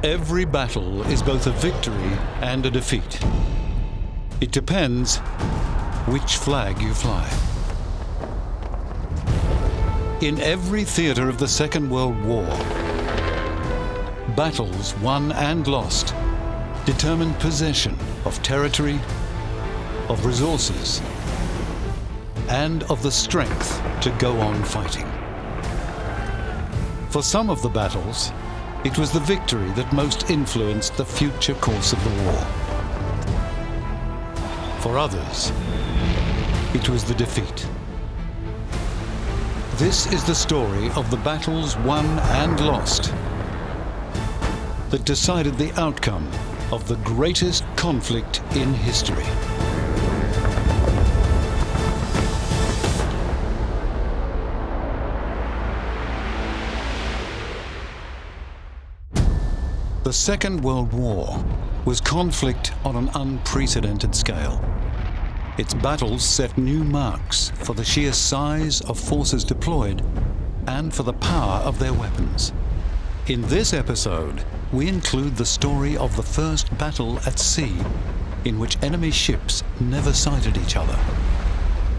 Every battle is both a victory and a defeat. It depends which flag you fly. In every theatre of the Second World War, battles won and lost determined possession of territory, of resources, and of the strength to go on fighting. For some of the battles, it was the victory that most influenced the future course of the war. For others, it was the defeat. This is the story of the battles won and lost that decided the outcome of the greatest conflict in history. The Second World War was conflict on an unprecedented scale. Its battles set new marks for the sheer size of forces deployed and for the power of their weapons. In this episode, we include the story of the first battle at sea in which enemy ships never sighted each other.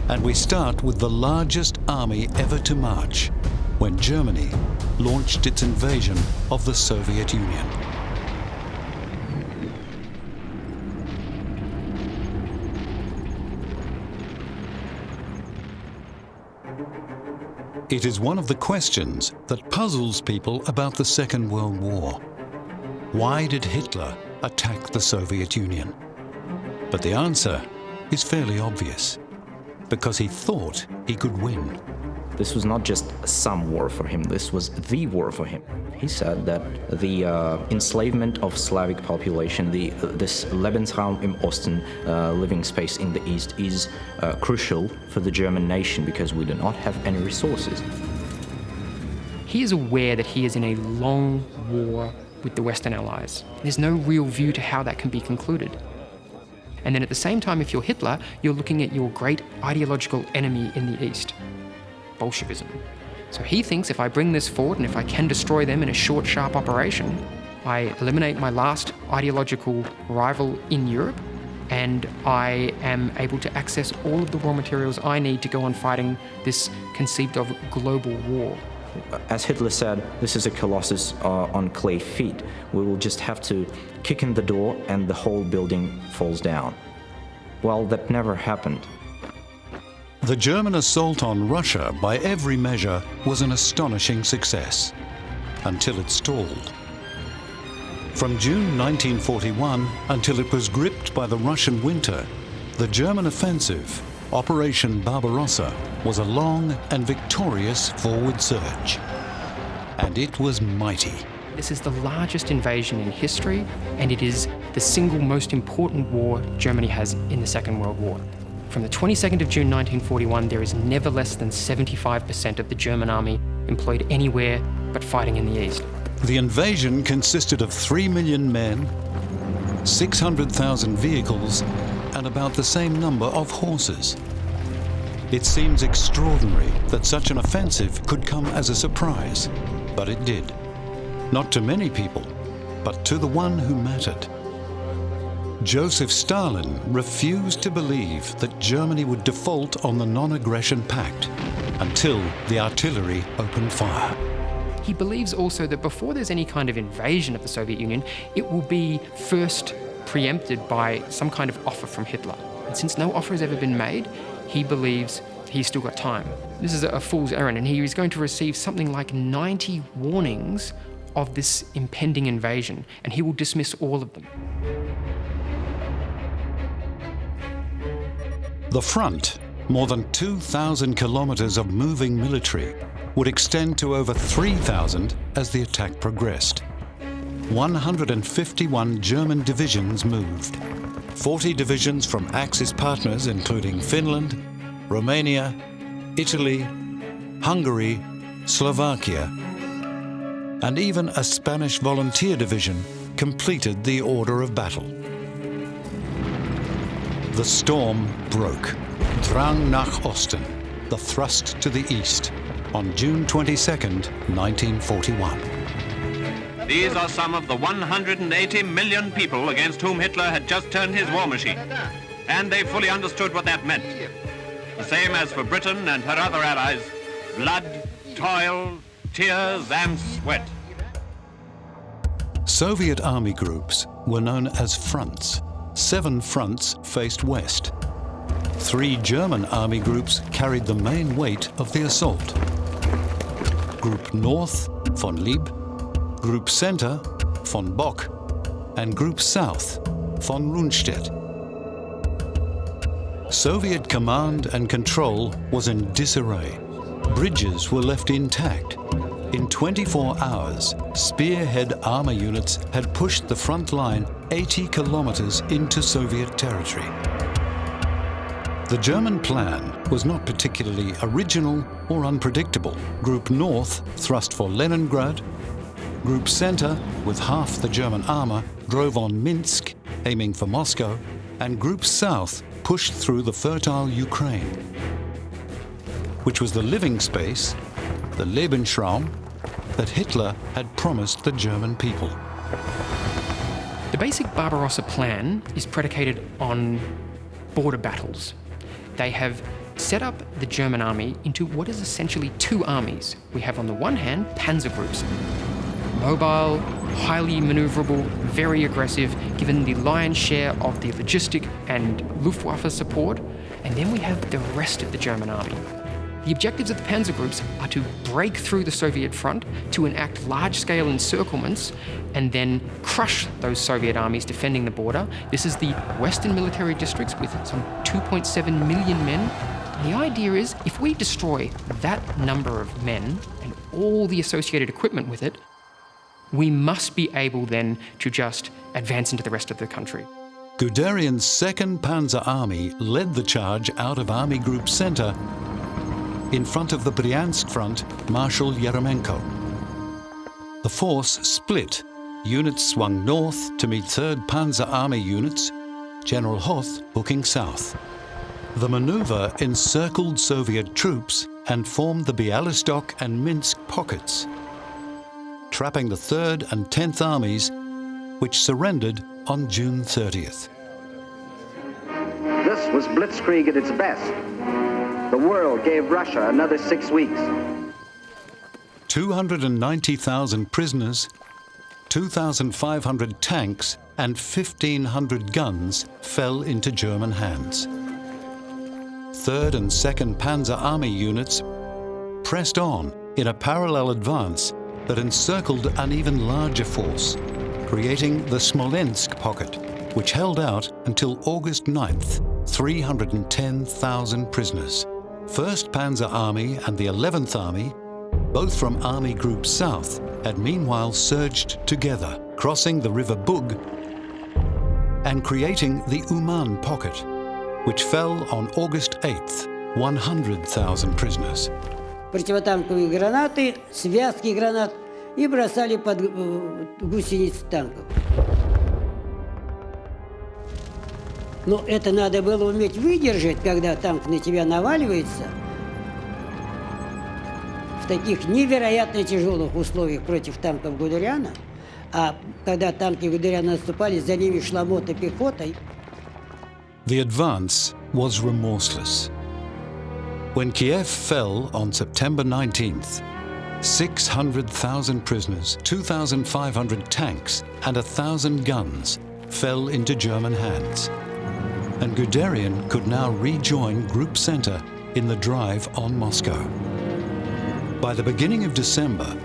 And we start with the largest army ever to march, when Germany launched its invasion of the Soviet Union. It is one of the questions that puzzles people about the Second World War. Why did Hitler attack the Soviet Union? But the answer is fairly obvious. Because he thought he could win. This was not just some war for him, this was the war for him. He said that the enslavement of Slavic population, this Lebensraum im Osten, living space in the East, is crucial for the German nation because we do not have any resources. He is aware that he is in a long war with the Western Allies. There's no real view to how that can be concluded. And then at the same time, if you're Hitler, you're looking at your great ideological enemy in the East, Bolshevism. So he thinks if I bring this forward and if I can destroy them in a short, sharp operation, I eliminate my last ideological rival in Europe, and I am able to access all of the raw materials I need to go on fighting this conceived of global war. As Hitler said, this is a colossus on clay feet. We will just have to kick in the door and the whole building falls down. Well, that never happened. The German assault on Russia, by every measure, was an astonishing success, until it stalled. From June 1941 until it was gripped by the Russian winter, the German offensive, Operation Barbarossa, was a long and victorious forward surge. And it was mighty. This is the largest invasion in history, and it is the single most important war Germany has in the Second World War. From the 22nd of June 1941, there is never less than 75% of the German army employed anywhere but fighting in the East. The invasion consisted of 3 million men, 600,000 vehicles, and about the same number of horses. It seems extraordinary that such an offensive could come as a surprise, but it did. Not to many people, but to the one who mattered. Joseph Stalin refused to believe that Germany would default on the non-aggression pact until the artillery opened fire. He believes also that before there's any kind of invasion of the Soviet Union, it will be first preempted by some kind of offer from Hitler. And since no offer has ever been made, he believes he's still got time. This is a fool's errand, and he is going to receive something like 90 warnings of this impending invasion, and he will dismiss all of them. The front, more than 2,000 kilometers of moving military, would extend to over 3,000 as the attack progressed. 151 German divisions moved. 40 divisions from Axis partners including Finland, Romania, Italy, Hungary, Slovakia, and even a Spanish volunteer division completed the order of battle. The storm broke. Drang nach Osten, the thrust to the east, on June 22, 1941. These are some of the 180 million people against whom Hitler had just turned his war machine. And they fully understood what that meant. The same as for Britain and her other allies: blood, toil, tears and sweat. Soviet army groups were known as fronts. 7 fronts faced west. 3 German army groups carried the main weight of the assault. Group North, von Lieb, Group Center, von Bock, and Group South, von Rundstedt. Soviet command and control was in disarray. Bridges were left intact. In 24 hours, spearhead armor units had pushed the front line 80 kilometers into Soviet territory. The German plan was not particularly original or unpredictable. Group North thrust for Leningrad. Group Center, with half the German armor, drove on Minsk, aiming for Moscow, and Group South pushed through the fertile Ukraine, which was the living space, the Lebensraum, that Hitler had promised the German people. The basic Barbarossa plan is predicated on border battles. They have set up the German army into what is essentially 2 armies. We have on the one hand panzer groups, mobile, highly maneuverable, very aggressive, given the lion's share of the logistic and Luftwaffe support, and then we have the rest of the German army. The objectives of the panzer groups are to break through the Soviet front, to enact large-scale encirclements, and then crush those Soviet armies defending the border. This is the Western military districts with some 2.7 million men. And the idea is, if we destroy that number of men and all the associated equipment with it, we must be able then to just advance into the rest of the country. Guderian's 2nd Panzer Army led the charge out of Army Group Center in front of the Bryansk front, Marshal Yeremenko. The force split. Units swung north to meet 3rd Panzer Army units, General Hoth booking south. The maneuver encircled Soviet troops and formed the Bialystok and Minsk pockets, trapping the 3rd and 10th Armies, which surrendered on June 30th. This was blitzkrieg at its best. The world gave Russia another 6 weeks. 290,000 prisoners, 2,500 tanks, and 1,500 guns fell into German hands. 3rd and 2nd Panzer Army units pressed on in a parallel advance that encircled an even larger force, creating the Smolensk pocket, which held out until August 9th, 310,000 prisoners. 1st Panzer Army and the 11th Army, both from Army Group South, had meanwhile surged together, crossing the river Bug and creating the Uman pocket, which fell on August 8th, 100,000 prisoners. Противотанковые гранаты, связки гранат и бросали под гусеницы танков. Но это надо было уметь выдержать, когда танк на тебя наваливается в таких невероятно тяжелых условиях против танков Гудериана. А когда танки Гудериана наступали, за ними шла мотопехота. The advance was remorseless. When Kiev fell on September 19th, 600,000 prisoners, 2,500 tanks, and 1,000 guns fell into German hands. And Guderian could now rejoin Group Center in the drive on Moscow. By the beginning of December,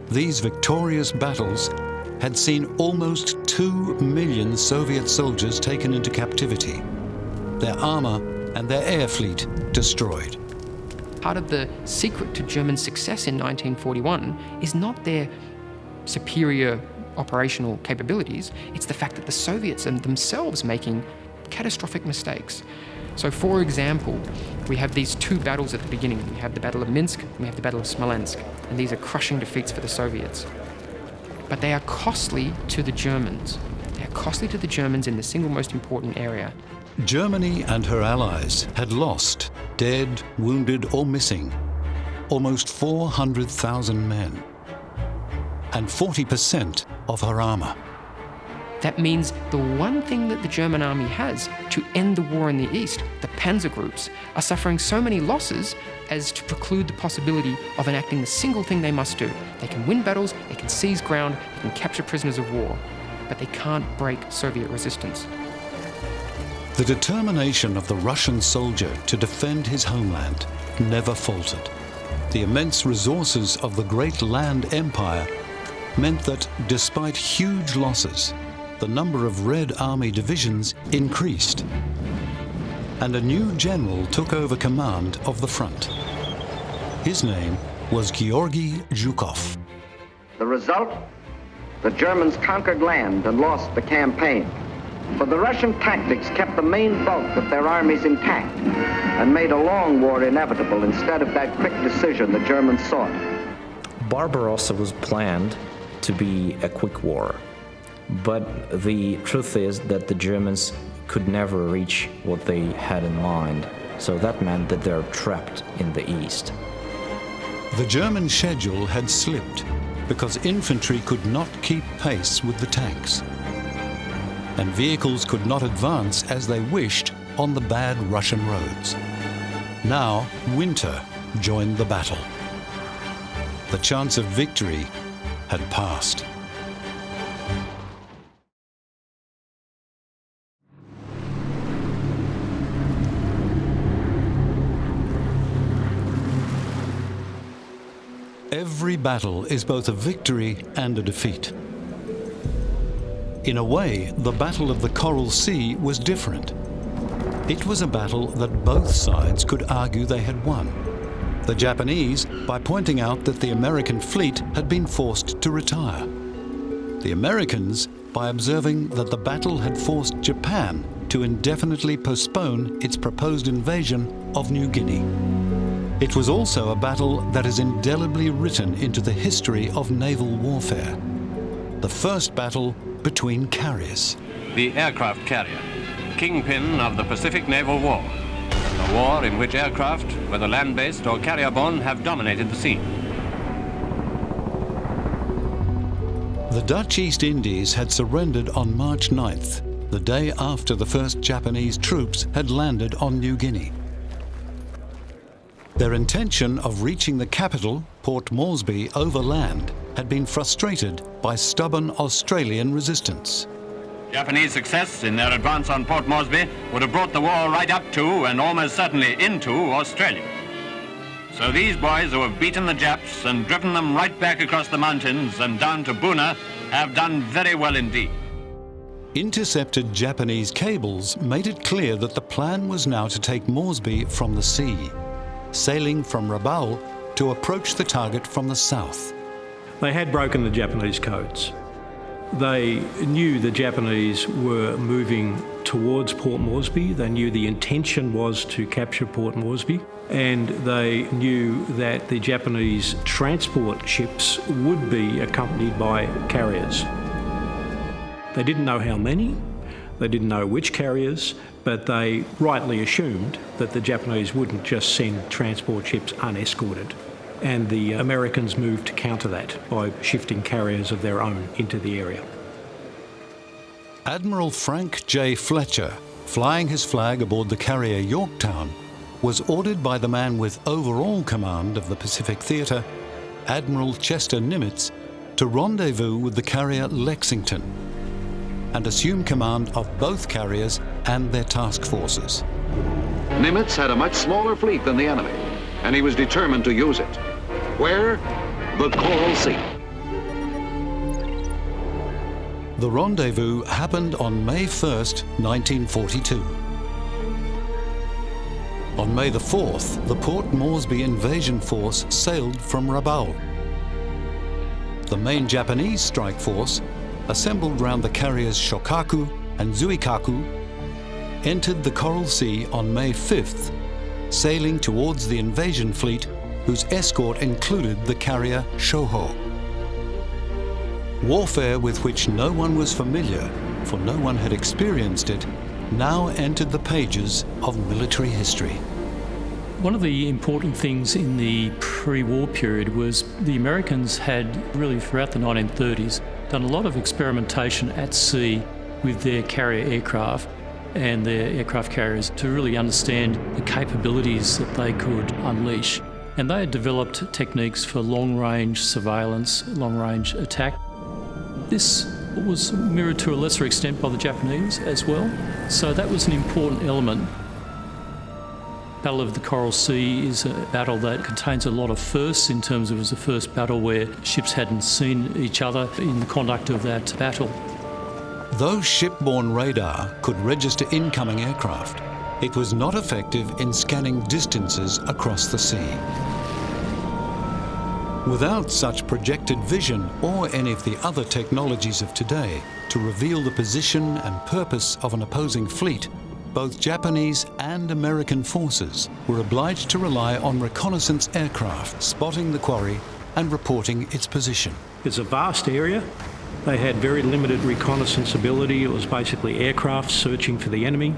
these victorious battles had seen almost 2 million Soviet soldiers taken into captivity, their armor and their air fleet destroyed. Part of the secret to German success in 1941 is not their superior operational capabilities, it's the fact that the Soviets are themselves making catastrophic mistakes. So for example, we have these 2 battles at the beginning. We have the Battle of Minsk, and we have the Battle of Smolensk, and these are crushing defeats for the Soviets. But they are costly to the Germans. They are costly to the Germans in the single most important area. Germany and her allies had lost, dead, wounded or missing, almost 400,000 men. and 40% of her armour. That means the one thing that the German army has to end the war in the east, the panzer groups, are suffering so many losses as to preclude the possibility of enacting the single thing they must do. They can win battles, they can seize ground, they can capture prisoners of war, but they can't break Soviet resistance. The determination of the Russian soldier to defend his homeland never faltered. The immense resources of the great land empire meant that, despite huge losses, the number of Red Army divisions increased, and a new general took over command of the front. His name was Georgy Zhukov. The result? The Germans conquered land and lost the campaign. For the Russian tactics kept the main bulk of their armies intact and made a long war inevitable instead of that quick decision the Germans sought. Barbarossa was planned to be a quick war, but the truth is that the Germans could never reach what they had in mind, so that meant that they're trapped in the east. The German schedule had slipped because infantry could not keep pace with the tanks, and vehicles could not advance as they wished on the bad Russian roads. Now, winter joined the battle. The chance of victory had passed. Every battle is both a victory and a defeat. In a way, the Battle of the Coral Sea was different. It was a battle that both sides could argue they had won. The Japanese, by pointing out that the American fleet had been forced to retire. The Americans, by observing that the battle had forced Japan to indefinitely postpone its proposed invasion of New Guinea. It was also a battle that is indelibly written into the history of naval warfare. The first battle between carriers. The aircraft carrier, kingpin of the Pacific Naval War. A war in which aircraft, whether land-based or carrier-borne, have dominated the scene. The Dutch East Indies had surrendered on March 9th, the day after the first Japanese troops had landed on New Guinea. Their intention of reaching the capital, Port Moresby, overland had been frustrated by stubborn Australian resistance. Japanese success in their advance on Port Moresby would have brought the war right up to and almost certainly into Australia. So these boys who have beaten the Japs and driven them right back across the mountains and down to Buna have done very well indeed. Intercepted Japanese cables made it clear that the plan was now to take Moresby from the sea, sailing from Rabaul to approach the target from the south. They had broken the Japanese codes. They knew the Japanese were moving towards Port Moresby. They knew the intention was to capture Port Moresby, and they knew that the Japanese transport ships would be accompanied by carriers. They didn't know how many, they didn't know which carriers, but they rightly assumed that the Japanese wouldn't just send transport ships unescorted. And the Americans moved to counter that by shifting carriers of their own into the area. Admiral Frank J. Fletcher, flying his flag aboard the carrier Yorktown, was ordered by the man with overall command of the Pacific Theatre, Admiral Chester Nimitz, to rendezvous with the carrier Lexington and assume command of both carriers and their task forces. Nimitz had a much smaller fleet than the enemy, and he was determined to use it. Where? The Coral Sea. The rendezvous happened on May 1st, 1942. On May the 4th, the Port Moresby invasion force sailed from Rabaul. The main Japanese strike force, assembled round the carriers Shokaku and Zuikaku, entered the Coral Sea on May 5th, sailing towards the invasion fleet whose escort included the carrier Shoho. Warfare with which no one was familiar, for no one had experienced it, now entered the pages of military history. One of the important things in the pre-war period was the Americans had really throughout the 1930s done a lot of experimentation at sea with their carrier aircraft and their aircraft carriers to really understand the capabilities that they could unleash. And they had developed techniques for long-range surveillance, long-range attack. This was mirrored to a lesser extent by the Japanese as well, so that was an important element. Battle of the Coral Sea is a battle that contains a lot of firsts in terms of it was the first battle where ships hadn't seen each other in the conduct of that battle. Though shipborne radar could register incoming aircraft, it was not effective in scanning distances across the sea. Without such projected vision or any of the other technologies of today to reveal the position and purpose of an opposing fleet, both Japanese and American forces were obliged to rely on reconnaissance aircraft spotting the quarry and reporting its position. It's a vast area. They had very limited reconnaissance ability. It was basically aircraft searching for the enemy.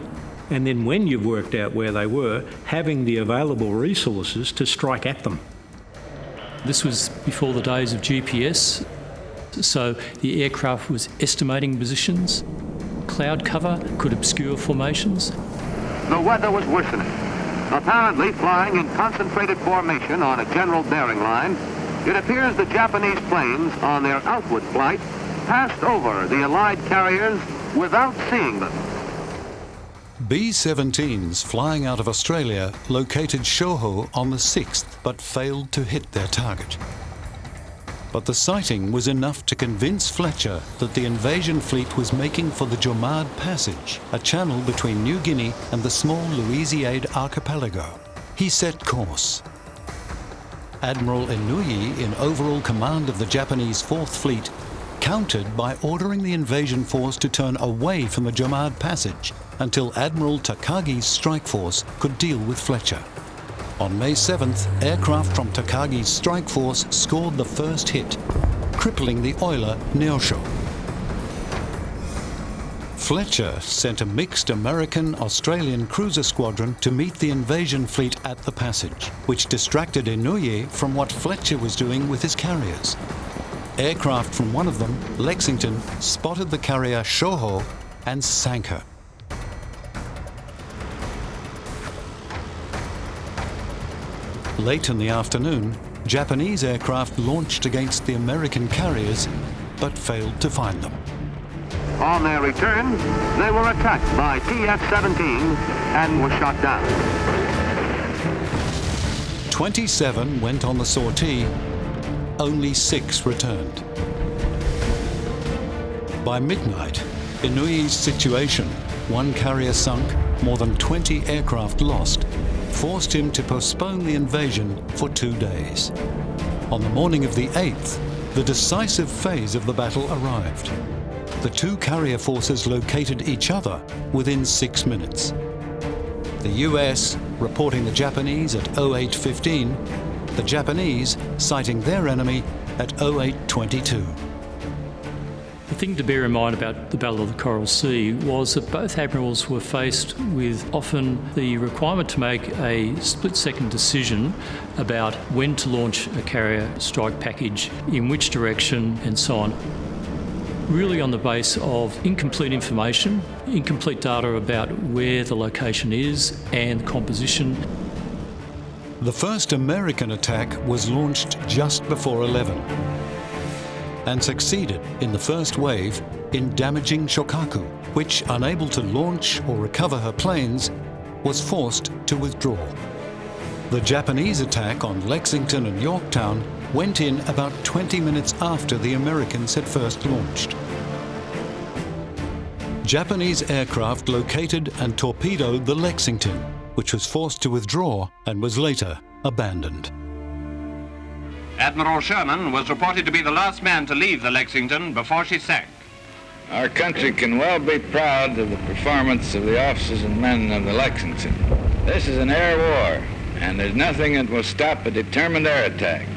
And then when you've worked out where they were, having the available resources to strike at them. This was before the days of GPS, so the aircraft was estimating positions. Cloud cover could obscure formations. The weather was worsening. Apparently flying in concentrated formation on a general bearing line, it appears the Japanese planes on their outward flight passed over the Allied carriers without seeing them. B-17s flying out of Australia located Shoho on the 6th but failed to hit their target. But the sighting was enough to convince Fletcher that the invasion fleet was making for the Jomard Passage, a channel between New Guinea and the small Louisiade archipelago. He set course. Admiral Inouye, in overall command of the Japanese 4th Fleet, countered by ordering the invasion force to turn away from the Jomard Passage until Admiral Takagi's strike force could deal with Fletcher. On May 7th, aircraft from Takagi's strike force scored the first hit, crippling the oiler Neosho. Fletcher sent a mixed American-Australian cruiser squadron to meet the invasion fleet at the passage, which distracted Inouye from what Fletcher was doing with his carriers. Aircraft from one of them, Lexington, spotted the carrier Shoho and sank her. Late in the afternoon, Japanese aircraft launched against the American carriers, but failed to find them. On their return, they were attacked by TF-17 and were shot down. 27 went on the sortie, only 6 returned. By midnight, Inouye's situation, one carrier sunk, more than 20 aircraft lost, forced him to postpone the invasion for 2 days. On the morning of the 8th, the decisive phase of the battle arrived. The two carrier forces located each other within 6 minutes. The US reporting the Japanese at 08:15, the Japanese citing their enemy at 08:22. The thing to bear in mind about the Battle of the Coral Sea was that both admirals were faced with often the requirement to make a split-second decision about when to launch a carrier strike package, in which direction, and so on. Really on the base of incomplete information, incomplete data about where the location is and composition. The first American attack was launched just before 11 and succeeded in the first wave in damaging Shokaku, which, unable to launch or recover her planes, was forced to withdraw. The Japanese attack on Lexington and Yorktown went in about 20 minutes after the Americans had first launched. Japanese aircraft located and torpedoed the Lexington, which was forced to withdraw and was later abandoned. Admiral Sherman was reported to be the last man to leave the Lexington before she sank. Our country can well be proud of the performance of the officers and men of the Lexington. This is an air war, and there's nothing that will stop a determined air attack.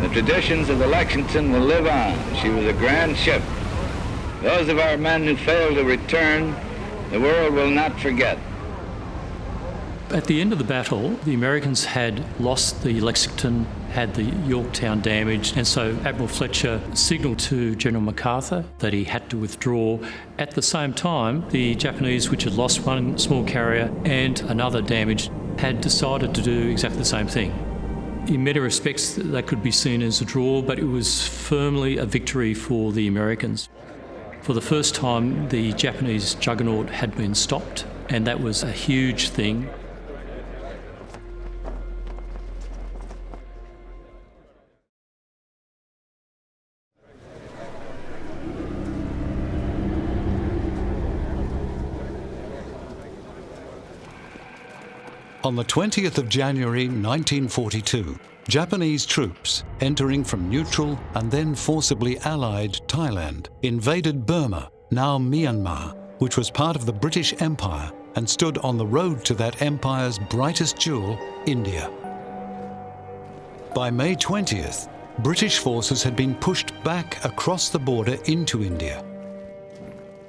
The traditions of the Lexington will live on. She was a grand ship. Those of our men who failed to return, the world will not forget. At the end of the battle, the Americans had lost the Lexington, had the Yorktown damaged, and so Admiral Fletcher signalled to General MacArthur that he had to withdraw. At the same time, the Japanese, which had lost one small carrier and another damaged, had decided to do exactly the same thing. In many respects, that could be seen as a draw, but it was firmly a victory for the Americans. For the first time, the Japanese juggernaut had been stopped, and that was a huge thing. On the 20th of January 1942, Japanese troops entering from neutral and then forcibly allied Thailand invaded Burma, now Myanmar, which was part of the British Empire and stood on the road to that empire's brightest jewel, India. By May 20th, British forces had been pushed back across the border into India,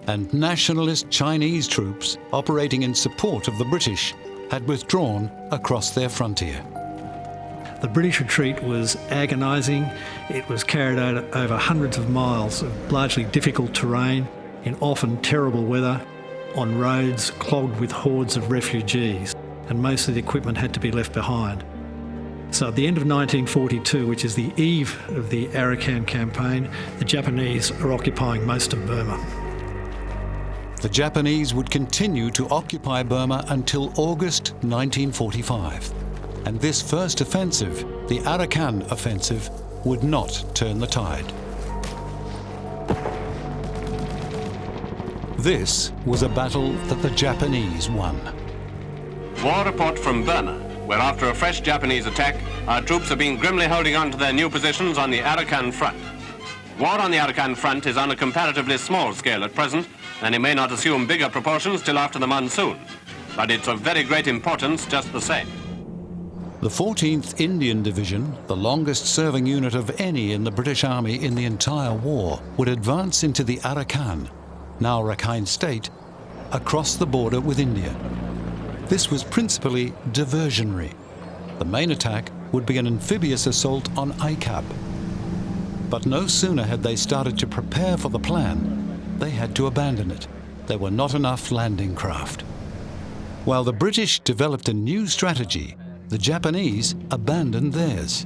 and nationalist Chinese troops operating in support of the British had withdrawn across their frontier. The British retreat was agonising. It was carried out over hundreds of miles of largely difficult terrain, in often terrible weather, on roads clogged with hordes of refugees, and most of the equipment had to be left behind. So at the end of 1942, which is the eve of the Arakan campaign, the Japanese are occupying most of Burma. The Japanese would continue to occupy Burma until August 1945. And this first offensive, the Arakan offensive, would not turn the tide. This was a battle that the Japanese won. War report from Burma, where after a fresh Japanese attack, our troops have been grimly holding on to their new positions on the Arakan front. War on the Arakan front is on a comparatively small scale at present, and it may not assume bigger proportions till after the monsoon. But it's of very great importance just the same. The 14th Indian Division, the longest-serving unit of any in the British Army in the entire war, would advance into the Arakan, now Rakhine State, across the border with India. This was principally diversionary. The main attack would be an amphibious assault on Aikab. But no sooner had they started to prepare for the plan, they had to abandon it. There were not enough landing craft. While the British developed a new strategy, the Japanese abandoned theirs.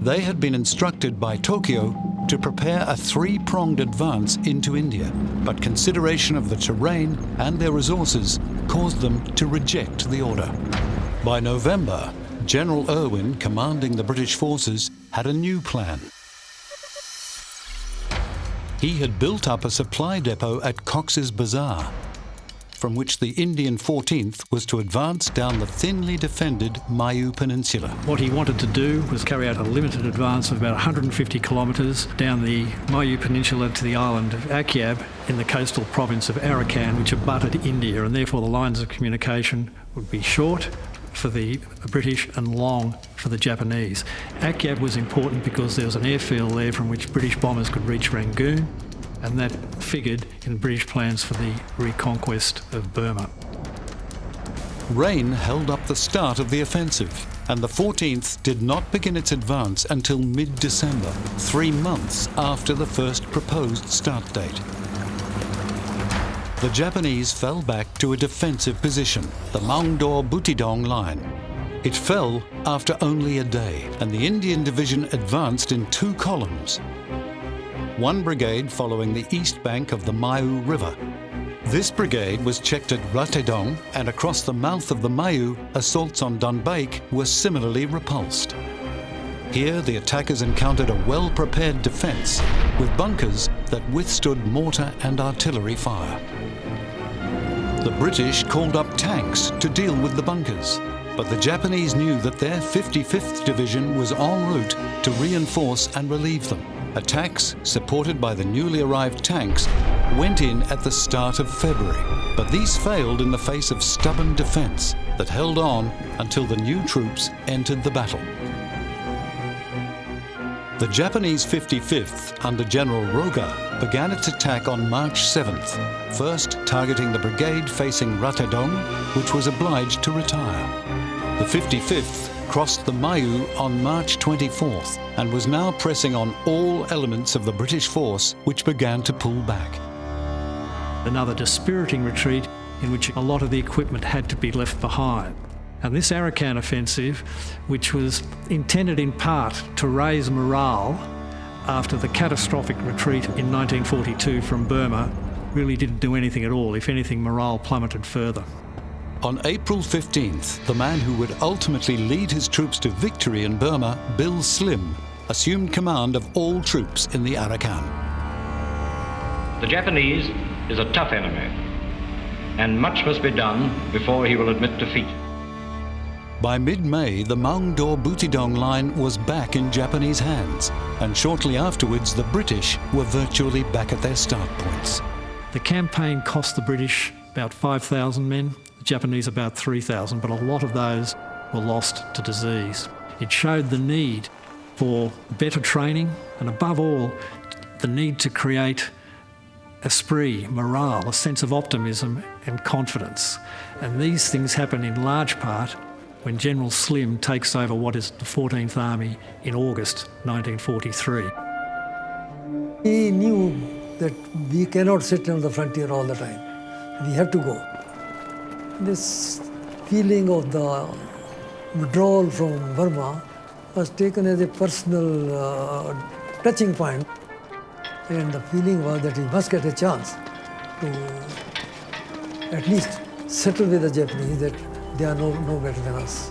They had been instructed by Tokyo to prepare a three-pronged advance into India, but consideration of the terrain and their resources caused them to reject the order. By November, General Irwin, commanding the British forces, had a new plan. He had built up a supply depot at Cox's Bazar, from which the Indian 14th was to advance down the thinly defended Mayu Peninsula. What he wanted to do was carry out a limited advance of about 150 kilometres down the Mayu Peninsula to the island of Akyab in the coastal province of Arakan, which abutted India, and therefore the lines of communication would be short for the British and long for the Japanese. Akyab was important because there was an airfield there from which British bombers could reach Rangoon, and that figured in British plans for the reconquest of Burma. Rain held up the start of the offensive, and the 14th did not begin its advance until mid-December, 3 months after the first proposed start date. The Japanese fell back to a defensive position, the Maungdaw-Butidong line. It fell after only a day, and the Indian Division advanced in 2 columns. One brigade following the east bank of the Mayu River. This brigade was checked at Ratedong, and across the mouth of the Mayu, assaults on Dunbaik were similarly repulsed. Here, the attackers encountered a well-prepared defence, with bunkers that withstood mortar and artillery fire. The British called up tanks to deal with the bunkers, but the Japanese knew that their 55th Division was en route to reinforce and relieve them. Attacks, supported by the newly arrived tanks, went in at the start of February, but these failed in the face of stubborn defence that held on until the new troops entered the battle. The Japanese 55th, under General Roga, began its attack on March 7th, first targeting the brigade facing Ratadong, which was obliged to retire. The 55th crossed the Mayu on March 24th and was now pressing on all elements of the British force, which began to pull back. Another dispiriting retreat in which a lot of the equipment had to be left behind. And this Arakan offensive, which was intended in part to raise morale after the catastrophic retreat in 1942 from Burma, really didn't do anything at all. If anything, morale plummeted further. On April 15th, the man who would ultimately lead his troops to victory in Burma, Bill Slim, assumed command of all troops in the Arakan. The Japanese is a tough enemy, and much must be done before he will admit defeat. By mid-May, the Maungdaw-Butidong line was back in Japanese hands, and shortly afterwards the British were virtually back at their start points. The campaign cost the British about 5,000 men, the Japanese about 3,000, but a lot of those were lost to disease. It showed the need for better training and, above all, the need to create esprit, morale, a sense of optimism and confidence. And these things happen in large part when General Slim takes over what is the 14th Army in August 1943. He knew that we cannot sit on the frontier all the time. We have to go. This feeling of the withdrawal from Burma was taken as a personal touching point. And the feeling was that he must get a chance to at least settle with the Japanese that they are no better than us.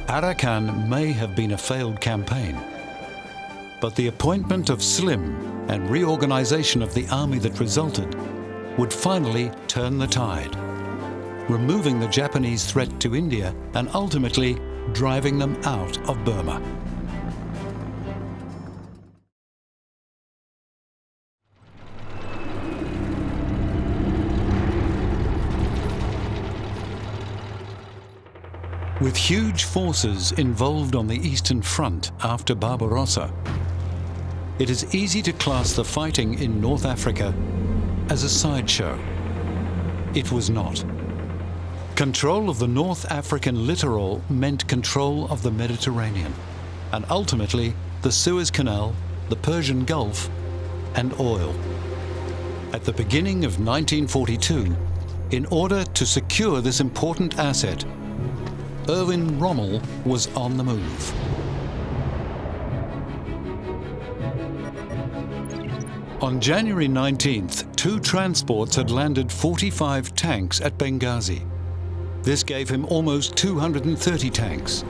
Arakan may have been a failed campaign, but the appointment of Slim and reorganization of the army that resulted would finally turn the tide, removing the Japanese threat to India and ultimately driving them out of Burma. With huge forces involved on the Eastern Front after Barbarossa, it is easy to class the fighting in North Africa as a sideshow. It was not. Control of the North African littoral meant control of the Mediterranean, and ultimately the Suez Canal, the Persian Gulf, and oil. At the beginning of 1942, in order to secure this important asset, Erwin Rommel was on the move. On January 19th, 2 transports had landed 45 tanks at Benghazi. This gave him almost 230 tanks.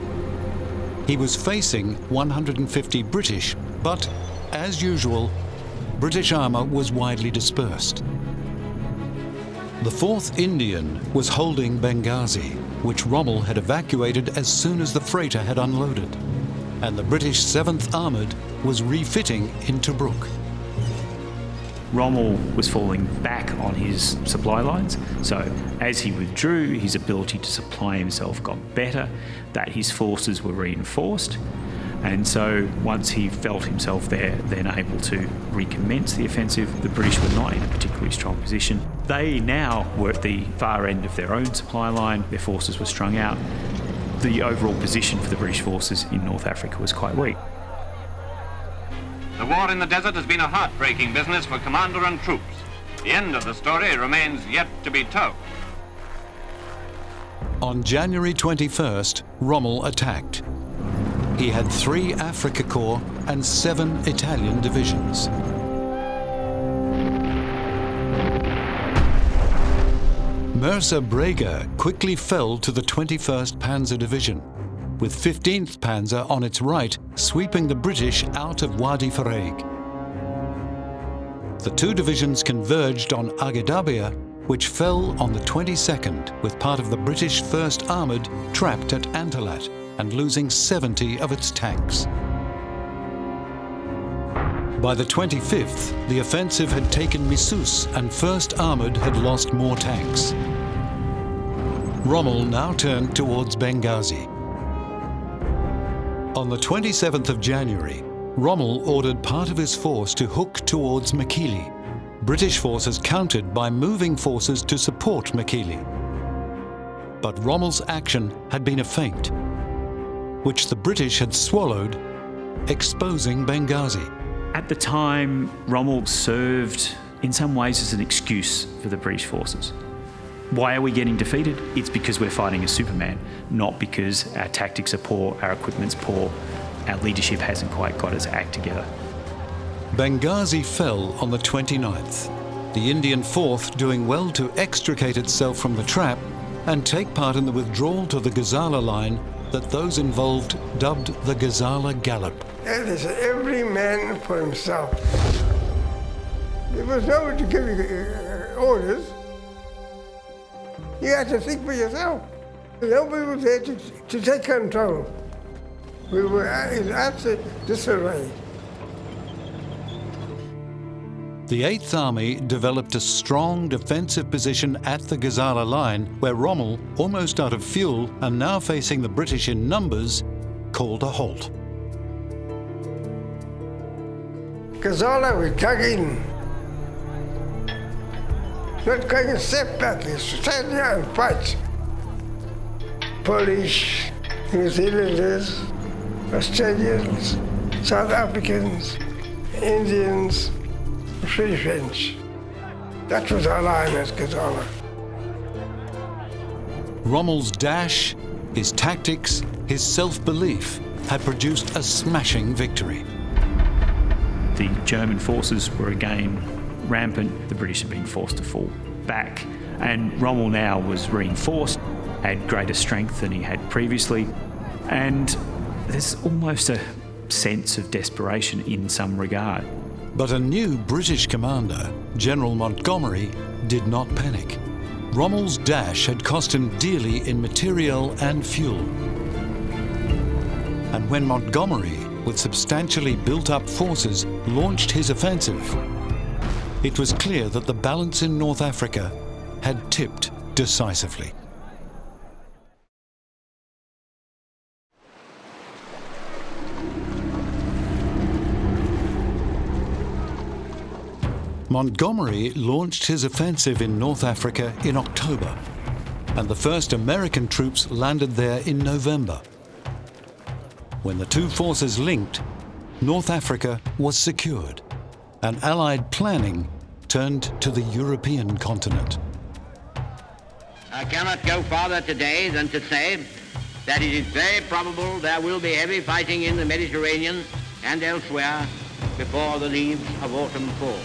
He was facing 150 British, but, as usual, British armour was widely dispersed. The 4th Indian was holding Benghazi, which Rommel had evacuated as soon as the freighter had unloaded, and the British 7th Armoured was refitting in Tobruk. Rommel was falling back on his supply lines, so as he withdrew, his ability to supply himself got better, that his forces were reinforced, and so once he felt himself there, then able to recommence the offensive, the British were not in a particularly strong position. They now were at the far end of their own supply line, their forces were strung out. The overall position for the British forces in North Africa was quite weak. The war in the desert has been a heartbreaking business for commander and troops. The end of the story remains yet to be told. On January 21st, Rommel attacked. He had 3 Afrika Corps and 7 Italian divisions. Mirza Brega quickly fell to the 21st Panzer Division, with 15th Panzer on its right sweeping the British out of Wadi Faraig. The 2 divisions converged on Agedabia, which fell on the 22nd, with part of the British 1st Armoured trapped at Antalat and losing 70 of its tanks. By the 25th, the offensive had taken Missus and 1st Armoured had lost more tanks. Rommel now turned towards Benghazi. On the 27th of January, Rommel ordered part of his force to hook towards Mekelle. British forces countered by moving forces to support Mekelle. But Rommel's action had been a feint, which the British had swallowed, exposing Benghazi. At the time, Rommel served in some ways as an excuse for the British forces. Why are we getting defeated? It's because we're fighting a Superman, not because our tactics are poor, our equipment's poor, our leadership hasn't quite got its act together. Benghazi fell on the 29th, the Indian Fourth doing well to extricate itself from the trap and take part in the withdrawal to the Ghazala line that those involved dubbed the Ghazala Gallop. It is every man for himself. There was nobody to give you orders. You had to think for yourself. Nobody was there to take control. We were in absolute disarray. The 8th Army developed a strong defensive position at the Ghazala line where Rommel, almost out of fuel and now facing the British in numbers, called a halt. Ghazala, we dug in. Not going a step back, we stand here and fight. Polish, New Zealanders, Australians, South Africans, Indians, Free French. That was our line at Ghazala. Rommel's dash, his tactics, his self-belief had produced a smashing victory. The German forces were again rampant. The British had been forced to fall back, and Rommel now was reinforced, had greater strength than he had previously, and there's almost a sense of desperation in some regard. But a new British commander, General Montgomery, did not panic. Rommel's dash had cost him dearly in materiel and fuel. And when Montgomery, with substantially built-up forces, launched his offensive, it was clear that the balance in North Africa had tipped decisively. Montgomery launched his offensive in North Africa in October, and the first American troops landed there in November. When the two forces linked, North Africa was secured, and Allied planning turned to the European continent. I cannot go farther today than to say that it is very probable there will be heavy fighting in the Mediterranean and elsewhere before the leaves of autumn fall.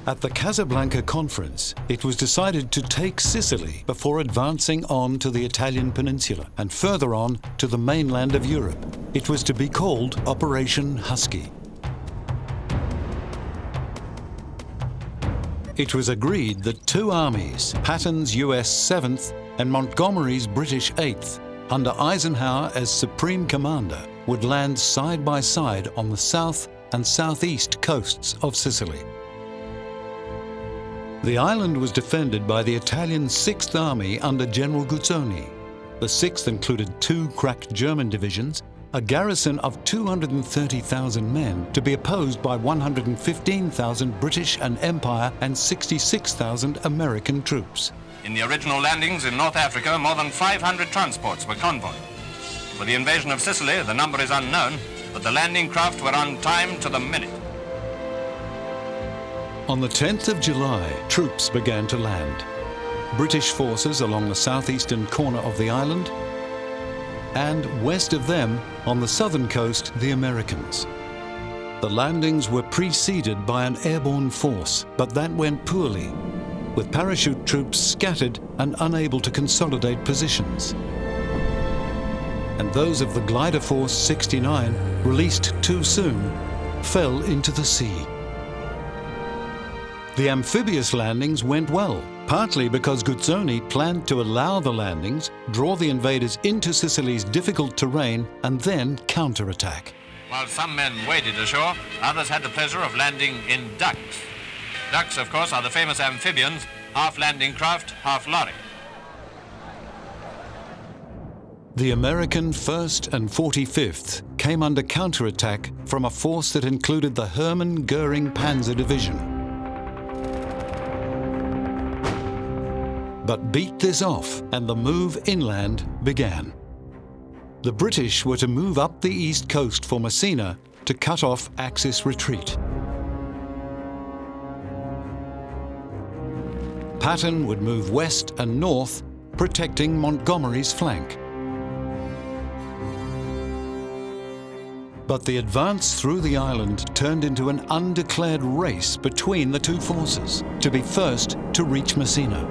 At the Casablanca conference, it was decided to take Sicily before advancing on to the Italian peninsula and further on to the mainland of Europe. It was to be called Operation Husky. It was agreed that two armies, Patton's US 7th and Montgomery's British 8th, under Eisenhower as Supreme Commander, would land side by side on the south and southeast coasts of Sicily. The island was defended by the Italian 6th Army under General Guzzoni. The 6th included two crack German divisions, a garrison of 230,000 men to be opposed by 115,000 British and Empire and 66,000 American troops. In the original landings in North Africa, more than 500 transports were convoyed. For the invasion of Sicily, the number is unknown, but the landing craft were on time to the minute. On the 10th of July, troops began to land. British forces along the southeastern corner of the island, and west of them, on the southern coast, the Americans. The landings were preceded by an airborne force, but that went poorly, with parachute troops scattered and unable to consolidate positions. And those of the glider force 69, released too soon, fell into the sea. The amphibious landings went well, partly because Guzzoni planned to allow the landings, draw the invaders into Sicily's difficult terrain, and then counterattack. While some men waded ashore, others had the pleasure of landing in ducks. Ducks, of course, are the famous amphibians, half landing craft, half lorry. The American 1st and 45th came under counterattack from a force that included the Hermann Goering Panzer Division. But beat this off and the move inland began. The British were to move up the east coast for Messina to cut off Axis retreat. Patton would move west and north, protecting Montgomery's flank. But the advance through the island turned into an undeclared race between the two forces to be first to reach Messina.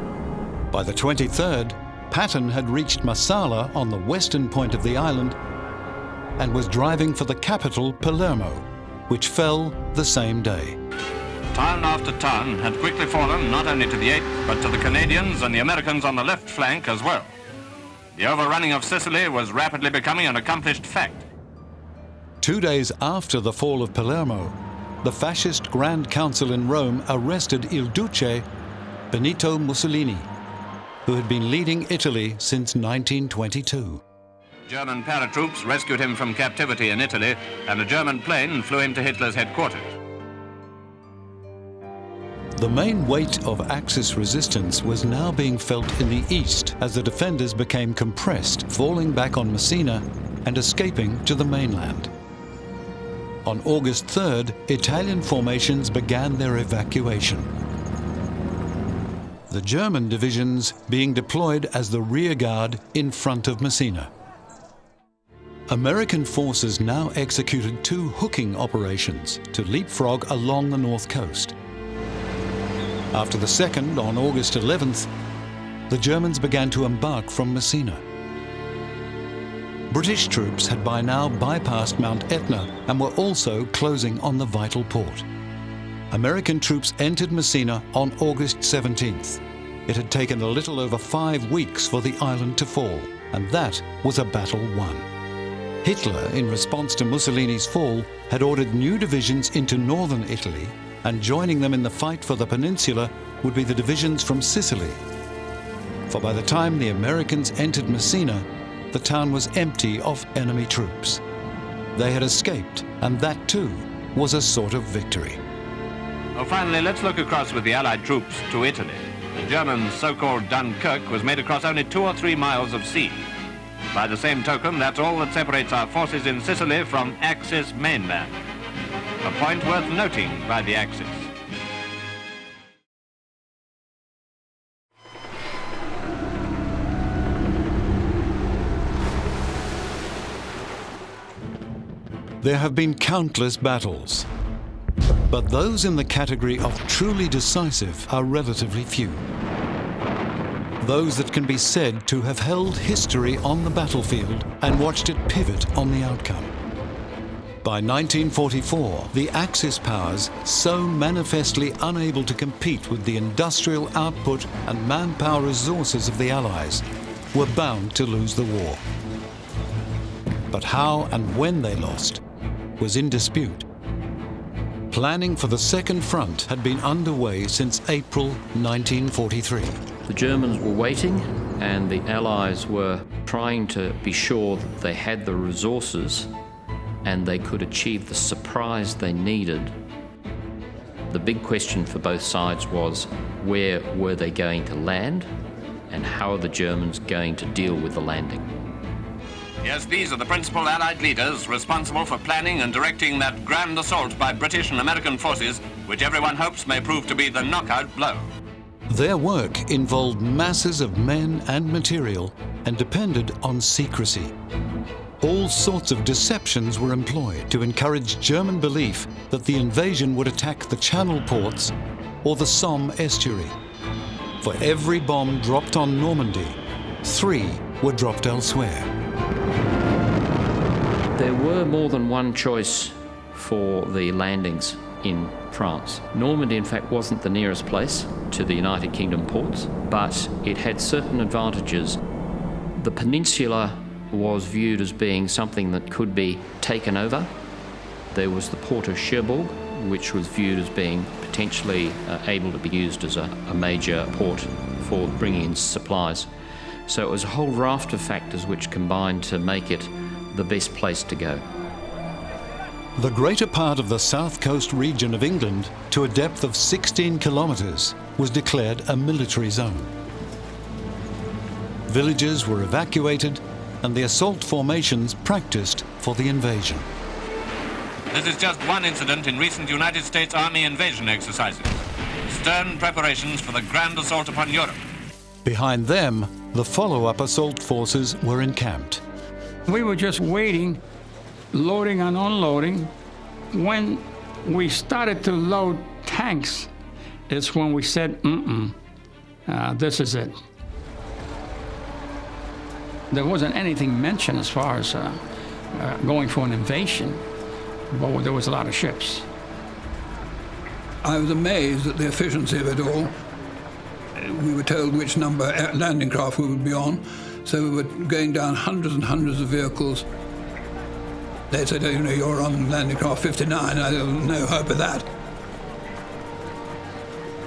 By the 23rd, Patton had reached Marsala on the western point of the island and was driving for the capital, Palermo, which fell the same day. Town after town had quickly fallen not only to the 8th, but to the Canadians and the Americans on the left flank as well. The overrunning of Sicily was rapidly becoming an accomplished fact. 2 days after the fall of Palermo, the fascist Grand Council in Rome arrested Il Duce Benito Mussolini, who had been leading Italy since 1922. German paratroops rescued him from captivity in Italy, and a German plane flew him to Hitler's headquarters. The main weight of Axis resistance was now being felt in the east as the defenders became compressed, falling back on Messina and escaping to the mainland. On August 3rd, Italian formations began their evacuation. The German divisions being deployed as the rear guard in front of Messina. American forces now executed 2 hooking operations to leapfrog along the north coast. After the second, on August 11th, the Germans began to embark from Messina. British troops had by now bypassed Mount Etna and were also closing on the vital port. American troops entered Messina on August 17th. It had taken a little over 5 weeks for the island to fall, and that was a battle won. Hitler, in response to Mussolini's fall, had ordered new divisions into northern Italy, and joining them in the fight for the peninsula would be the divisions from Sicily. For by the time the Americans entered Messina, the town was empty of enemy troops. They had escaped, and that too was a sort of victory. Oh, finally, let's look across with the Allied troops to Italy. The German so-called Dunkirk was made across only 2 or 3 miles of sea. By the same token, that's all that separates our forces in Sicily from Axis mainland. A point worth noting by the Axis. There have been countless battles, but those in the category of truly decisive are relatively few. Those that can be said to have held history on the battlefield and watched it pivot on the outcome. By 1944, the Axis powers, so manifestly unable to compete with the industrial output and manpower resources of the Allies, were bound to lose the war. But how and when they lost was in dispute. Planning for the Second Front had been underway since April 1943. The Germans were waiting, and the Allies were trying to be sure that they had the resources and they could achieve the surprise they needed. The big question for both sides was, where were they going to land, and how are the Germans going to deal with the landing? Yes, these are the principal Allied leaders responsible for planning and directing that grand assault by British and American forces, which everyone hopes may prove to be the knockout blow. Their work involved masses of men and material and depended on secrecy. All sorts of deceptions were employed to encourage German belief that the invasion would attack the Channel ports or the Somme estuary. For every bomb dropped on Normandy, 3 were dropped elsewhere. There were more than one choice for the landings in France. Normandy, in fact, wasn't the nearest place to the United Kingdom ports, but it had certain advantages. The peninsula was viewed as being something that could be taken over. There was the port of Cherbourg, which was viewed as being potentially able to be used as a major port for bringing in supplies. So it was a whole raft of factors which combined to make it the best place to go. The greater part of the south coast region of England, to a depth of 16 kilometres, was declared a military zone. Villages were evacuated and the assault formations practiced for the invasion. This is just one incident in recent United States Army invasion exercises. Stern preparations for the grand assault upon Europe. Behind them, the follow-up assault forces were encamped. We were just waiting, loading and unloading. When we started to load tanks, it's when we said, this is it. There wasn't anything mentioned as far as going for an invasion, but there was a lot of ships. I was amazed at the efficiency of it all. We were told which number landing craft we would be on, so we were going down hundreds and hundreds of vehicles. They said, you know, you're on landing craft 59. I had no hope of that.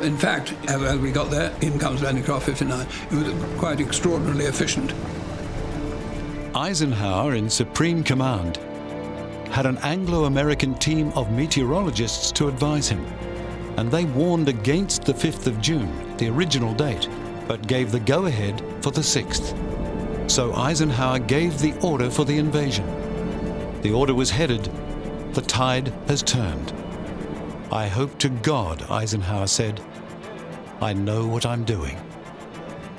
In fact, as we got there, in comes landing craft 59. It was quite extraordinarily efficient. Eisenhower, in Supreme Command, had an Anglo-American team of meteorologists to advise him, and they warned against the 5th of June, the original date, but gave the go-ahead for the 6th. So Eisenhower gave the order for the invasion. The order was headed, "The tide has turned." "I hope to God," Eisenhower said, "I know what I'm doing."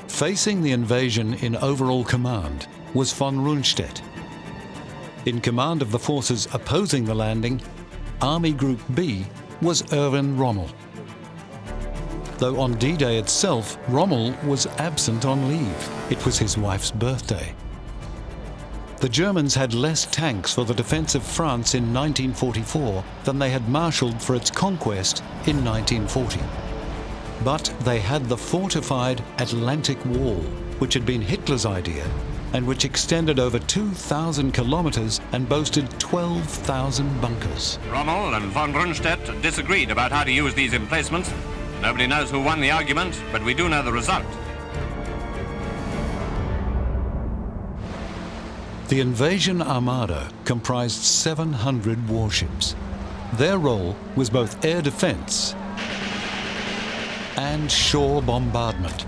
Facing the invasion in overall command was von Rundstedt. In command of the forces opposing the landing, Army Group B was Erwin Rommel. Though on D-Day itself, Rommel was absent on leave. It was his wife's birthday. The Germans had less tanks for the defense of France in 1944 than they had marshalled for its conquest in 1940. But they had the fortified Atlantic Wall, which had been Hitler's idea, and which extended over 2,000 kilometers and boasted 12,000 bunkers. Rommel and von Rundstedt disagreed about how to use these emplacements. Nobody knows who won the argument, but we do know the result. The invasion armada comprised 700 warships. Their role was both air defense and shore bombardment.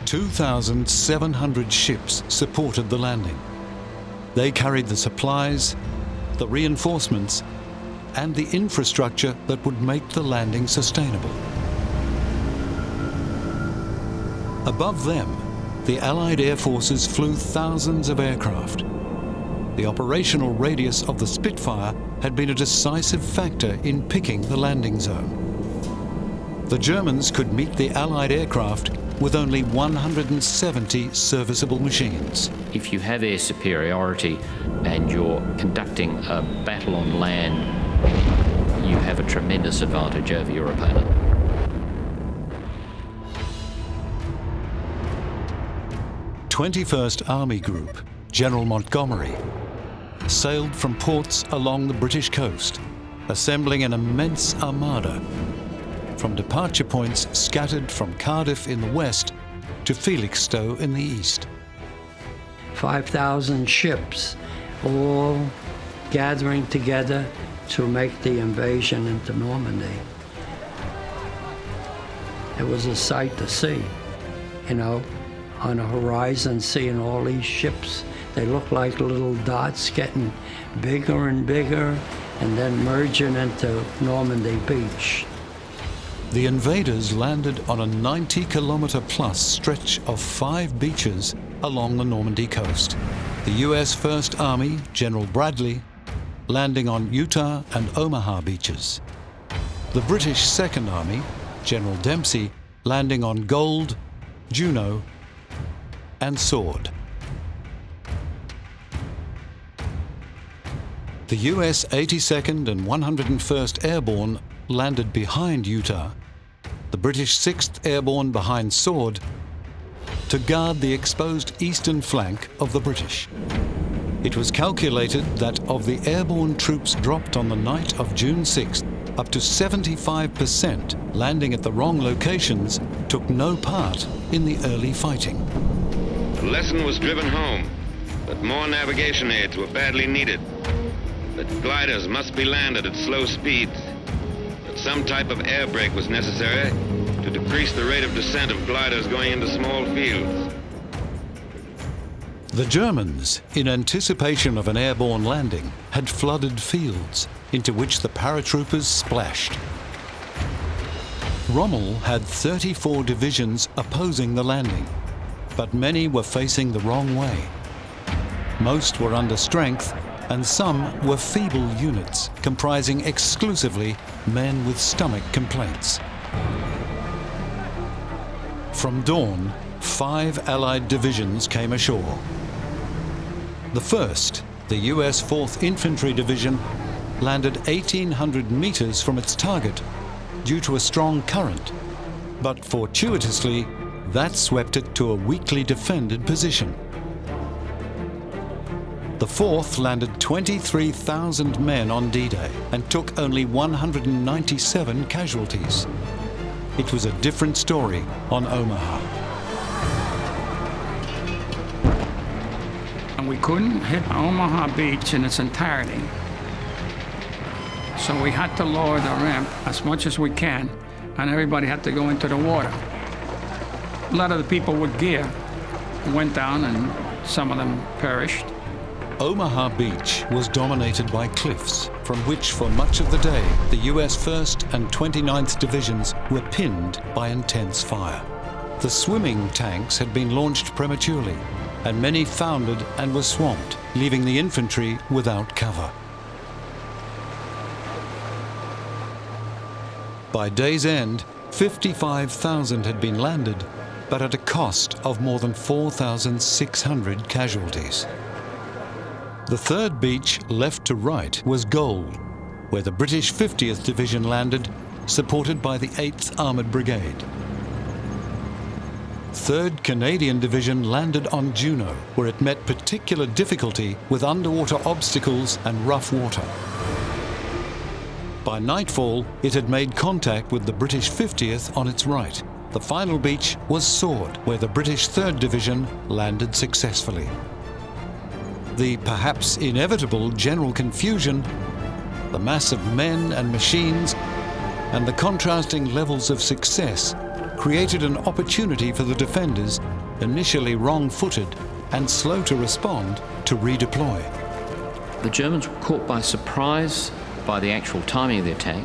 2,700 ships supported the landing. They carried the supplies, the reinforcements, and the infrastructure that would make the landing sustainable. Above them, the Allied air forces flew thousands of aircraft. The operational radius of the Spitfire had been a decisive factor in picking the landing zone. The Germans could meet the Allied aircraft with only 170 serviceable machines. If you have air superiority and you're conducting a battle on land, you have a tremendous advantage over your opponent. 21st Army Group, General Montgomery, sailed from ports along the British coast, assembling an immense armada from departure points scattered from Cardiff in the west to Felixstowe in the east. 5,000 ships, all gathering together to make the invasion into Normandy. It was a sight to see, you know, on the horizon, seeing all these ships. They look like little dots getting bigger and bigger and then merging into Normandy Beach. The invaders landed on a 90-kilometer-plus stretch of 5 beaches along the Normandy coast. The U.S. First Army, General Bradley, landing on Utah and Omaha beaches. The British Second Army, General Dempsey, landing on Gold, Juno, and Sword. The U.S. 82nd and 101st Airborne landed behind Utah, the British 6th Airborne behind Sword, to guard the exposed eastern flank of the British. It was calculated that of the airborne troops dropped on the night of June 6th, up to 75% landing at the wrong locations took no part in the early fighting. The lesson was driven home, but more navigation aids were badly needed. That gliders must be landed at slow speeds, that some type of air brake was necessary to decrease the rate of descent of gliders going into small fields. The Germans, in anticipation of an airborne landing, had flooded fields into which the paratroopers splashed. Rommel had 34 divisions opposing the landing, but many were facing the wrong way. Most were under strength, and some were feeble units comprising exclusively men with stomach complaints. From dawn, 5 Allied divisions came ashore. The first, the US 4th Infantry Division, landed 1,800 meters from its target due to a strong current, but fortuitously, that swept it to a weakly defended position. The 4th landed 23,000 men on D-Day and took only 197 casualties. It was a different story on Omaha. And we couldn't hit Omaha Beach in its entirety. So we had to lower the ramp as much as we can, and everybody had to go into the water. A lot of the people with gear went down, and some of them perished. Omaha Beach was dominated by cliffs, from which for much of the day the US 1st and 29th Divisions were pinned by intense fire. The swimming tanks had been launched prematurely, and many foundered and were swamped, leaving the infantry without cover. By day's end, 55,000 had been landed, but at a cost of more than 4,600 casualties. The third beach, left to right, was Gold, where the British 50th Division landed, supported by the 8th Armoured Brigade. 3rd Canadian Division landed on Juno, where it met particular difficulty with underwater obstacles and rough water. By nightfall, it had made contact with the British 50th on its right. The final beach was Sword, where the British 3rd Division landed successfully. The perhaps inevitable general confusion, the mass of men and machines, and the contrasting levels of success created an opportunity for the defenders, initially wrong-footed and slow to respond, to redeploy. The Germans were caught by surprise by the actual timing of the attack,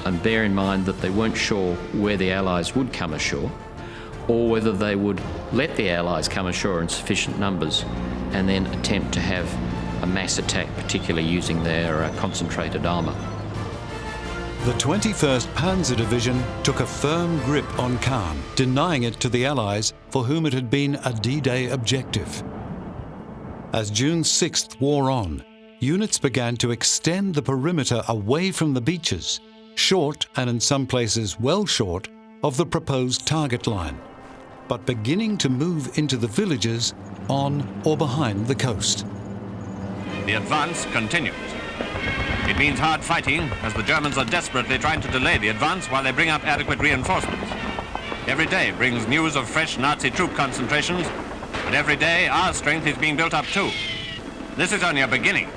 and bear in mind that they weren't sure where the Allies would come ashore, or whether they would let the Allies come ashore in sufficient numbers and then attempt to have a mass attack, particularly using their concentrated armour. The 21st Panzer Division took a firm grip on Caen, denying it to the Allies, for whom it had been a D-Day objective. As June 6th wore on, units began to extend the perimeter away from the beaches, short, and in some places well short, of the proposed target line, but beginning to move into the villages on or behind the coast. The advance continues. It means hard fighting, as the Germans are desperately trying to delay the advance while they bring up adequate reinforcements. Every day brings news of fresh Nazi troop concentrations, but every day our strength is being built up too. This is only a beginning.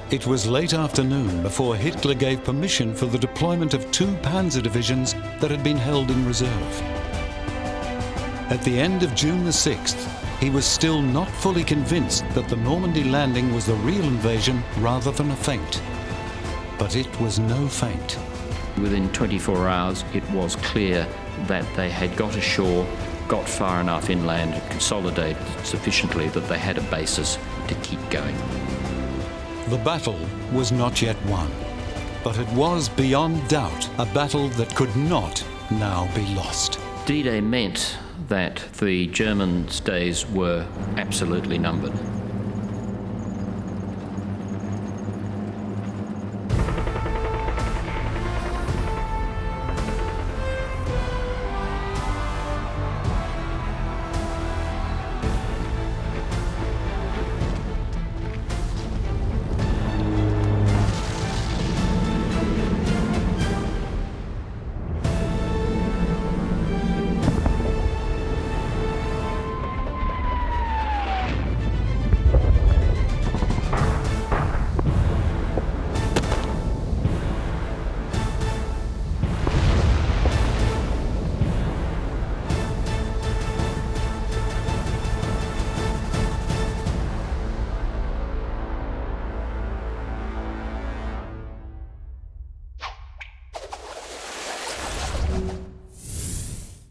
It was late afternoon before Hitler gave permission for the deployment of 2 Panzer divisions that had been held in reserve. At the end of June the 6th, he was still not fully convinced that the Normandy landing was the real invasion rather than a feint. But it was no feint. Within 24 hours, it was clear that they had got ashore, got far enough inland, and consolidated sufficiently that they had a basis to keep going. The battle was not yet won, but it was beyond doubt a battle that could not now be lost. D-Day meant that the Germans' days were absolutely numbered.